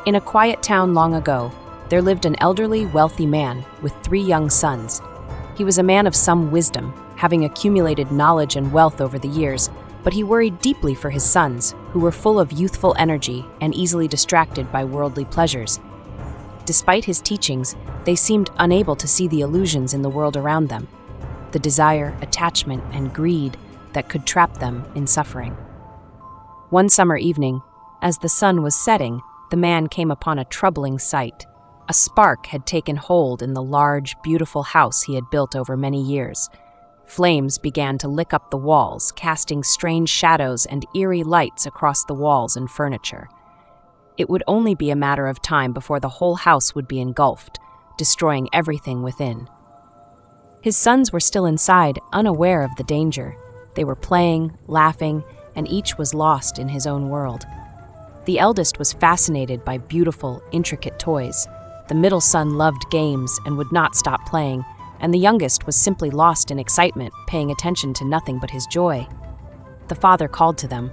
In a quiet town long ago, there lived an elderly, wealthy man with 3 young sons. He was a man of some wisdom, having accumulated knowledge and wealth over the years, but he worried deeply for his sons, who were full of youthful energy and easily distracted by worldly pleasures. Despite his teachings, they seemed unable to see the illusions in the world around them, the desire, attachment, and greed that could trap them in suffering. One summer evening, as the sun was setting, the man came upon a troubling sight. A spark had taken hold in the large, beautiful house he had built over many years. Flames began to lick up the walls, casting strange shadows and eerie lights across the walls and furniture. It would only be a matter of time before the whole house would be engulfed, destroying everything within. His sons were still inside, unaware of the danger. They were playing, laughing, and each was lost in his own world. The eldest was fascinated by beautiful, intricate toys. The middle son loved games and would not stop playing, and the youngest was simply lost in excitement, paying attention to nothing but his joy. The father called to them.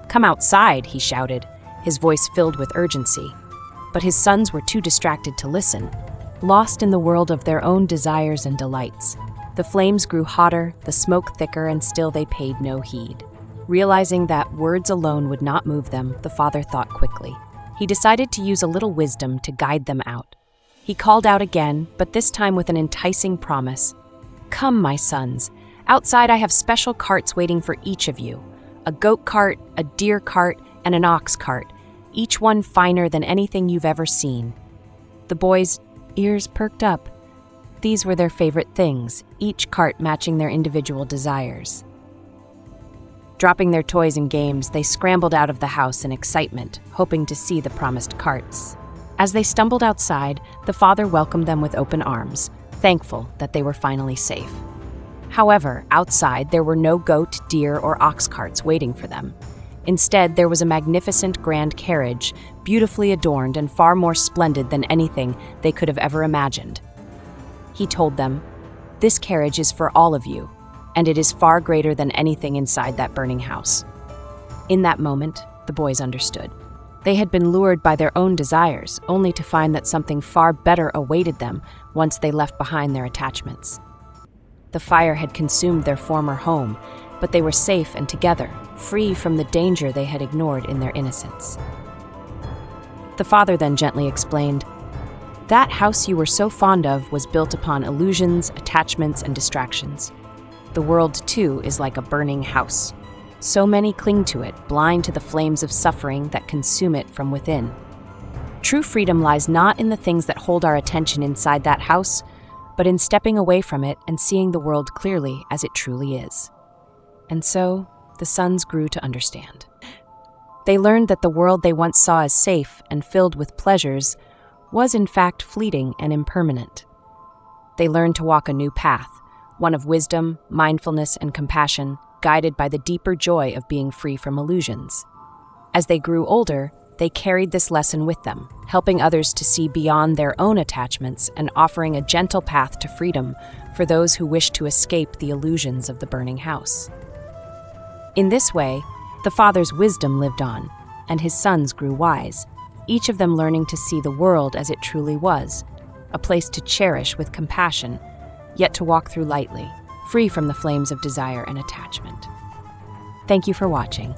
"Come outside," he shouted, his voice filled with urgency. But his sons were too distracted to listen, lost in the world of their own desires and delights. The flames grew hotter, the smoke thicker, and still they paid no heed. Realizing that words alone would not move them, the father thought quickly. He decided to use a little wisdom to guide them out. He called out again, but this time with an enticing promise. "Come, my sons. Outside I have special carts waiting for each of you. A goat cart, a deer cart, and an ox cart, each one finer than anything you've ever seen." The boys' ears perked up. These were their favorite things, each cart matching their individual desires. Dropping their toys and games, they scrambled out of the house in excitement, hoping to see the promised carts. As they stumbled outside, the father welcomed them with open arms, thankful that they were finally safe. However, outside there were no goat, deer, or ox carts waiting for them. Instead, there was a magnificent grand carriage, beautifully adorned and far more splendid than anything they could have ever imagined. He told them, "This carriage is for all of you, and it is far greater than anything inside that burning house." In that moment, the boys understood. They had been lured by their own desires, only to find that something far better awaited them once they left behind their attachments. The fire had consumed their former home, but they were safe and together, free from the danger they had ignored in their innocence. The father then gently explained, "That house you were so fond of was built upon illusions, attachments, and distractions. The world, too, is like a burning house. So many cling to it, blind to the flames of suffering that consume it from within. True freedom lies not in the things that hold our attention inside that house, but in stepping away from it and seeing the world clearly as it truly is." And so, the sons grew to understand. They learned that the world they once saw as safe and filled with pleasures was in fact fleeting and impermanent. They learned to walk a new path, one of wisdom, mindfulness, and compassion, guided by the deeper joy of being free from illusions. As they grew older, they carried this lesson with them, helping others to see beyond their own attachments and offering a gentle path to freedom for those who wish to escape the illusions of the burning house. In this way, the father's wisdom lived on, and his sons grew wise, each of them learning to see the world as it truly was, a place to cherish with compassion, yet to walk through lightly, free from the flames of desire and attachment. Thank you for watching.